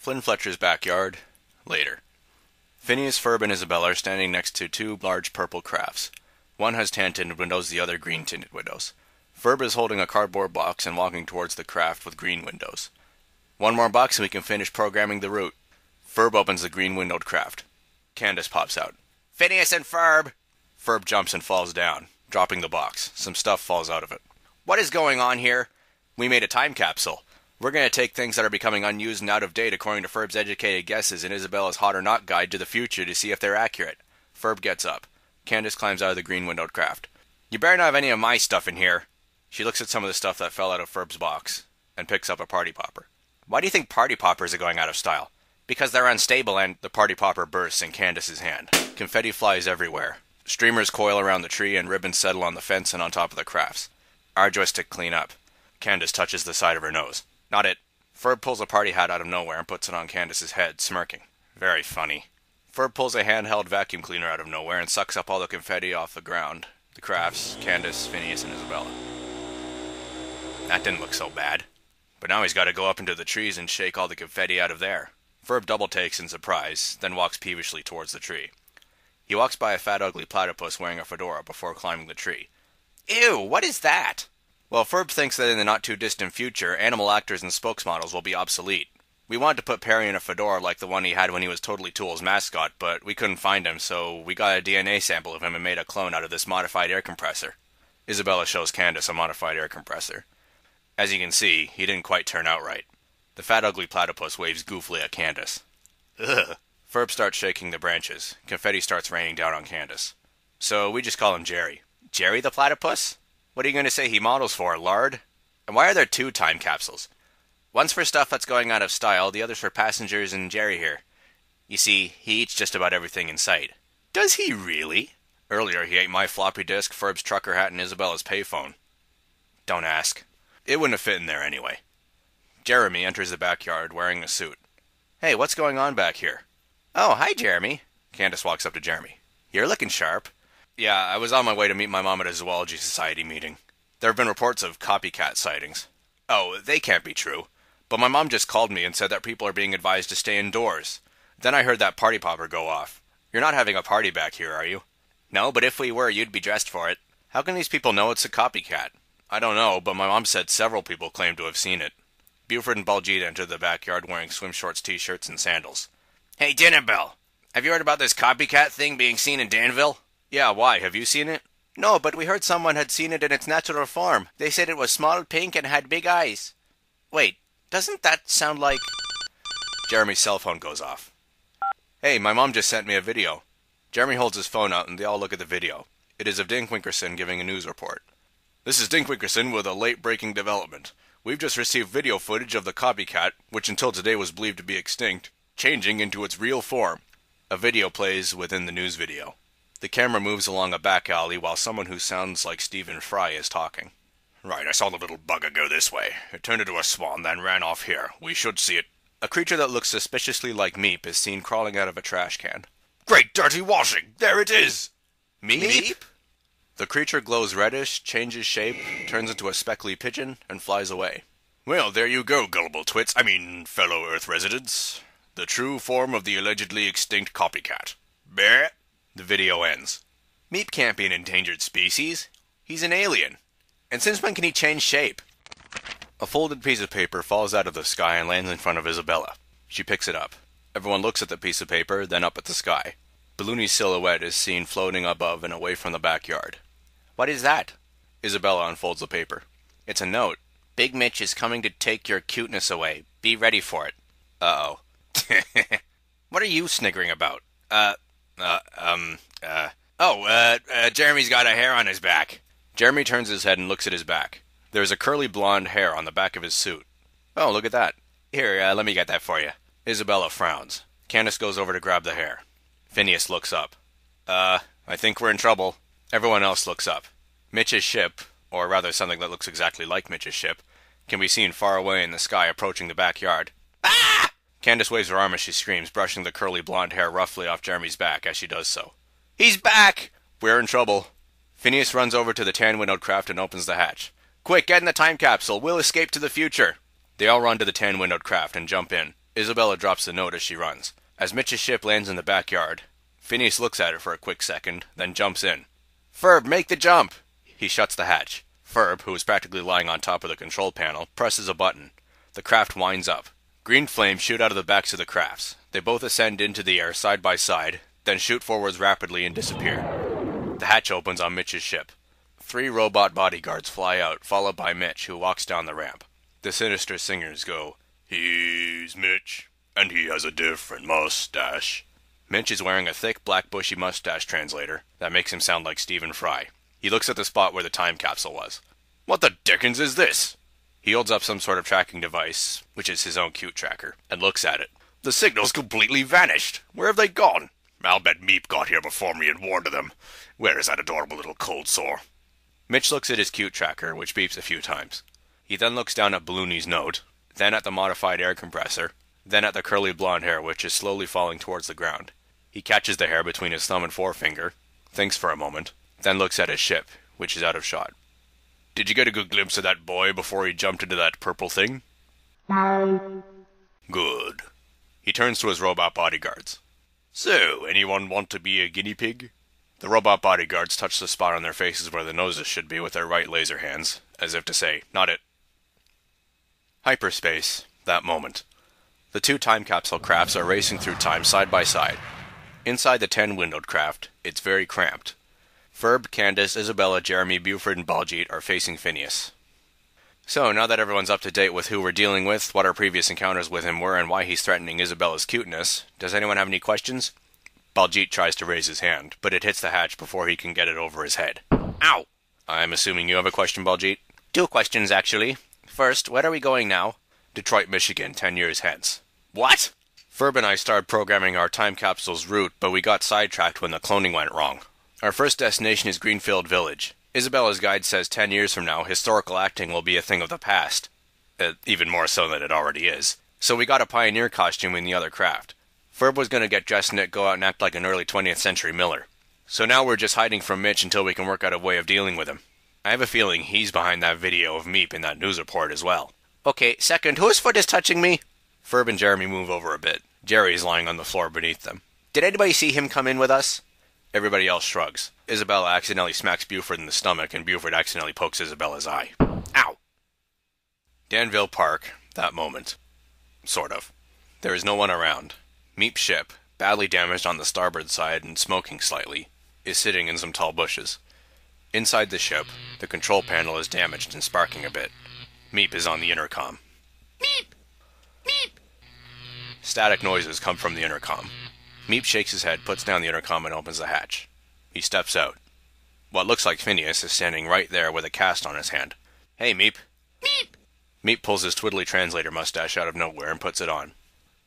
Flynn Fletcher's backyard. Later. Phineas, Ferb, and Isabella are standing next to two large purple crafts. One has tan-tinted windows, the other green-tinted windows. Ferb is holding a cardboard box and walking towards the craft with green windows. One more box and we can finish programming the route. Ferb opens the green-windowed craft. Candace pops out. Phineas and Ferb! Ferb jumps and falls down, dropping the box. Some stuff falls out of it. What is going on here? We made a time capsule. We're going to take things that are becoming unused and out of date according to Ferb's educated guesses and Isabella's hot or not guide to the future to see if they're accurate. Ferb gets up. Candace climbs out of the green-windowed craft. You better not have any of my stuff in here. She looks at some of the stuff that fell out of Ferb's box and picks up a party popper. Why do you think party poppers are going out of style? Because they're unstable and... The party popper bursts in Candace's hand. Confetti flies everywhere. Streamers coil around the tree and ribbons settle on the fence and on top of the crafts. Arduous to clean up. Candace touches the side of her nose. Not it. Ferb pulls a party hat out of nowhere and puts it on Candace's head, smirking. Very funny. Ferb pulls a handheld vacuum cleaner out of nowhere and sucks up all the confetti off the ground. The crafts, Candace, Phineas, and Isabella. That didn't look so bad. But now he's got to go up into the trees and shake all the confetti out of there. Ferb double takes in surprise, then walks peevishly towards the tree. He walks by a fat ugly platypus wearing a fedora before climbing the tree. Ew, what is that? Well, Ferb thinks that in the not-too-distant future, animal actors and spokesmodels will be obsolete. We wanted to put Perry in a fedora like the one he had when he was Totally Tool's mascot, but we couldn't find him, so we got a DNA sample of him and made a clone out of this modified air compressor. Isabella shows Candace a modified air compressor. As you can see, he didn't quite turn out right. The fat ugly platypus waves goofily at Candace. Ugh. Ferb starts shaking the branches. Confetti starts raining down on Candace. So we just call him Jerry. Jerry the platypus? What are you going to say he models for, lard? And why are there two time capsules? One's for stuff that's going out of style, the other's for passengers and Jerry here. You see, he eats just about everything in sight. Does he really? Earlier he ate my floppy disk, Ferb's trucker hat, and Isabella's payphone. Don't ask. It wouldn't have fit in there anyway. Jeremy enters the backyard wearing a suit. Hey, what's going on back here? Oh, hi, Jeremy. Candace walks up to Jeremy. You're looking sharp. Yeah, I was on my way to meet my mom at a zoology society meeting. There have been reports of copycat sightings. Oh, they can't be true. But my mom just called me and said that people are being advised to stay indoors. Then I heard that party popper go off. You're not having a party back here, are you? No, but if we were, you'd be dressed for it. How can these people know it's a copycat? I don't know, but my mom said several people claim to have seen it. Buford and Baljeet entered the backyard wearing swim shorts, t-shirts, and sandals. Hey, Dinner Bell, have you heard about this copycat thing being seen in Danville? Yeah, why? Have you seen it? No, but we heard someone had seen it in its natural form. They said it was small, pink, and had big eyes. Wait, doesn't that sound like... Jeremy's cell phone goes off. Hey, my mom just sent me a video. Jeremy holds his phone out and they all look at the video. It is of Dink Winkerson giving a news report. This is Dink Winkerson with a late-breaking development. We've just received video footage of the copycat, which until today was believed to be extinct, changing into its real form. A video plays within the news video. The camera moves along a back alley while someone who sounds like Stephen Fry is talking. Right, I saw the little bugger go this way. It turned into a swan, then ran off here. We should see it. A creature that looks suspiciously like Meap is seen crawling out of a trash can. Great dirty washing! There it is! Meap? The creature glows reddish, changes shape, turns into a speckly pigeon, and flies away. Well, there you go, gullible twits. Fellow Earth residents. The true form of the allegedly extinct copycat. Bleh. The video ends. Meap can't be an endangered species. He's an alien. And since when can he change shape? A folded piece of paper falls out of the sky and lands in front of Isabella. She picks it up. Everyone looks at the piece of paper, then up at the sky. Balloony's silhouette is seen floating above and away from the backyard. What is that? Isabella unfolds the paper. It's a note. Big Mitch is coming to take your cuteness away. Be ready for it. Uh-oh. What are you sniggering about? Jeremy's got a hair on his back. Jeremy turns his head and looks at his back. There is a curly blonde hair on the back of his suit. Oh, look at that. Here, let me get that for you. Isabella frowns. Candace goes over to grab the hair. Phineas looks up. I think we're in trouble. Everyone else looks up. Mitch's ship, or rather something that looks exactly like Mitch's ship, can be seen far away in the sky approaching the backyard. Ah! Candace waves her arm as she screams, brushing the curly blonde hair roughly off Jeremy's back as she does so. He's back! We're in trouble. Phineas runs over to the tan-windowed craft and opens the hatch. Quick, get in the time capsule. We'll escape to the future. They all run to the tan-windowed craft and jump in. Isabella drops the note as she runs. As Mitch's ship lands in the backyard, Phineas looks at it for a quick second, then jumps in. "Ferb, make the jump!" He shuts the hatch. Ferb, who is practically lying on top of the control panel, presses a button. The craft winds up. Green flames shoot out of the backs of the crafts. They both ascend into the air side by side, then shoot forwards rapidly and disappear. The hatch opens on Mitch's ship. 3 robot bodyguards fly out, followed by Mitch, who walks down the ramp. The sinister singers go, "He's Mitch, and he has a different mustache." Mitch is wearing a thick, black, bushy mustache translator that makes him sound like Stephen Fry. He looks at the spot where the time capsule was. "What the dickens is this?" He holds up some sort of tracking device, which is his own cute tracker, and looks at it. "The signal's completely vanished. Where have they gone? I'll bet Meap got here before me and warned them. Where is that adorable little cold sore?" Mitch looks at his cute tracker, which beeps a few times. He then looks down at Balloony's note, then at the modified air compressor, then at the curly blonde hair which is slowly falling towards the ground. He catches the hair between his thumb and forefinger, thinks for a moment, then looks at his ship, which is out of shot. "Did you get a good glimpse of that boy before he jumped into that purple thing?" "No." "Good." He turns to his robot bodyguards. "So, anyone want to be a guinea pig?" The robot bodyguards touch the spot on their faces where the noses should be with their right laser hands, as if to say, "Not it." Hyperspace. That moment. The 2 time capsule crafts are racing through time side by side. Inside the 10-windowed craft, it's very cramped. Ferb, Candace, Isabella, Jeremy, Buford, and Baljeet are facing Phineas. So, now that everyone's up to date with who we're dealing with, what our previous encounters with him were, and why he's threatening Isabella's cuteness, does anyone have any questions? Baljeet tries to raise his hand, but it hits the hatch before he can get it over his head. Ow! I'm assuming you have a question, Baljeet? 2 questions, actually. First, where are we going now? Detroit, Michigan, 10 years hence. What? Ferb and I started programming our time capsule's route, but we got sidetracked when the cloning went wrong. Our first destination is Greenfield Village. Isabella's guide says 10 years from now, historical acting will be a thing of the past. Even more so than it already is. So we got a pioneer costume in the other craft. Ferb was going to get dressed in it, go out and act like an early 20th century Miller. So now we're just hiding from Mitch until we can work out a way of dealing with him. I have a feeling he's behind that video of Meap in that news report as well. Okay, second, whose foot is touching me? Ferb and Jeremy move over a bit. Jerry is lying on the floor beneath them. Did anybody see him come in with us? Everybody else shrugs. Isabella accidentally smacks Buford in the stomach, and Buford accidentally pokes Isabella's eye. Ow! Danville Park. That moment. Sort of. There is no one around. Meap's ship, badly damaged on the starboard side and smoking slightly, is sitting in some tall bushes. Inside the ship, the control panel is damaged and sparking a bit. Meap is on the intercom. Meap! Meap! Static noises come from the intercom. Meap shakes his head, puts down the intercom, and opens the hatch. He steps out. What looks like Phineas is standing right there with a cast on his hand. Hey, Meap. Meap! Meap pulls his twiddly translator mustache out of nowhere and puts it on.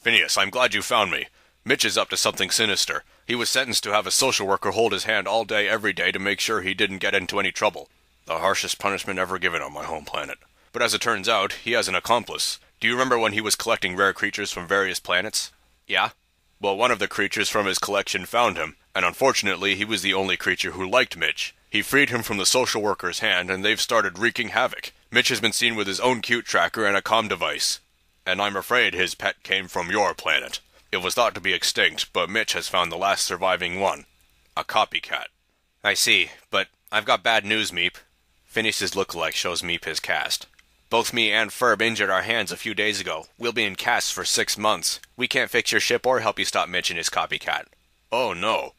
Phineas, I'm glad you found me. Mitch is up to something sinister. He was sentenced to have a social worker hold his hand all day every day to make sure he didn't get into any trouble. The harshest punishment ever given on my home planet. But as it turns out, he has an accomplice. Do you remember when he was collecting rare creatures from various planets? Yeah? Well, one of the creatures from his collection found him, and unfortunately he was the only creature who liked Mitch. He freed him from the social worker's hand, and they've started wreaking havoc. Mitch has been seen with his own cute tracker and a comm device. And I'm afraid his pet came from your planet. It was thought to be extinct, but Mitch has found the last surviving one. A copycat. I see, but I've got bad news, Meap. Phineas's lookalike shows Meap his cast. Both me and Ferb injured our hands a few days ago. We'll be in casts for 6 months. We can't fix your ship or help you stop Mitch and his copycat. Oh, no.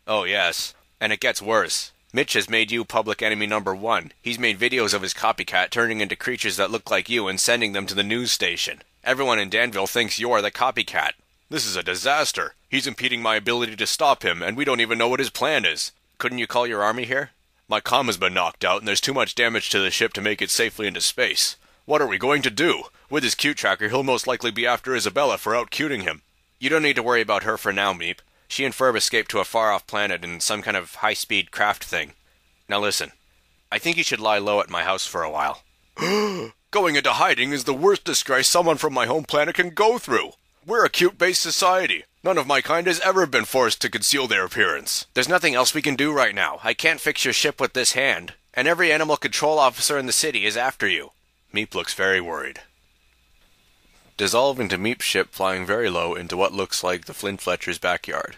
Oh, yes. And it gets worse. Mitch has made you public enemy #1. He's made videos of his copycat turning into creatures that look like you and sending them to the news station. Everyone in Danville thinks you're the copycat. This is a disaster. He's impeding my ability to stop him, and we don't even know what his plan is. Couldn't you call your army here? My comm has been knocked out, and there's too much damage to the ship to make it safely into space. What are we going to do? With his cute tracker, he'll most likely be after Isabella for out-cuting him. You don't need to worry about her for now, Meap. She and Ferb escaped to a far-off planet in some kind of high-speed craft thing. Now listen, I think you should lie low at my house for a while. Going into hiding is the worst disgrace someone from my home planet can go through. We're a cute-based society. None of my kind has ever been forced to conceal their appearance. There's nothing else we can do right now. I can't fix your ship with this hand, and every animal control officer in the city is after you. Meap looks very worried. Dissolve into Meap's ship flying very low into what looks like the Flint Fletcher's backyard.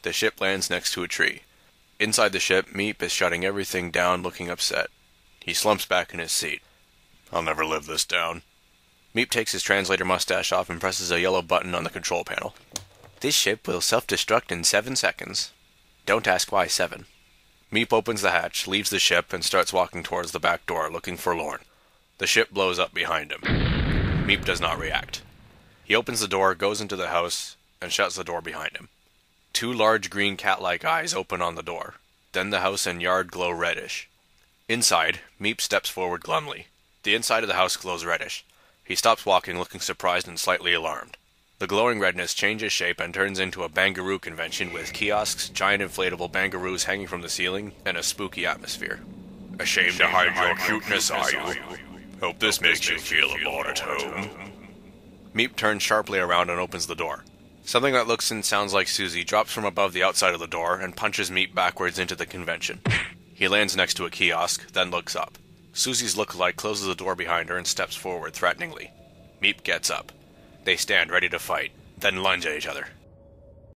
The ship lands next to a tree. Inside the ship, Meap is shutting everything down, looking upset. He slumps back in his seat. I'll never live this down. Meap takes his translator mustache off and presses a yellow button on the control panel. This ship will self-destruct in 7 seconds. Don't ask why 7. Meap opens the hatch, leaves the ship, and starts walking towards the back door, looking forlorn. The ship blows up behind him. Meap does not react. He opens the door, goes into the house, and shuts the door behind him. 2 large green cat-like eyes open on the door. Then the house and yard glow reddish. Inside, Meap steps forward glumly. The inside of the house glows reddish. He stops walking, looking surprised and slightly alarmed. The glowing redness changes shape and turns into a bangaroo convention with kiosks, giant inflatable bangaroos hanging from the ceiling, and a spooky atmosphere. Ashamed to hide your cuteness, are you? Hope this makes you feel more at home. Meap turns sharply around and opens the door. Something that looks and sounds like Susie drops from above the outside of the door and punches Meap backwards into the convention. He lands next to a kiosk, then looks up. Susie's lookalike closes the door behind her and steps forward threateningly. Meap gets up. They stand ready to fight, then lunge at each other.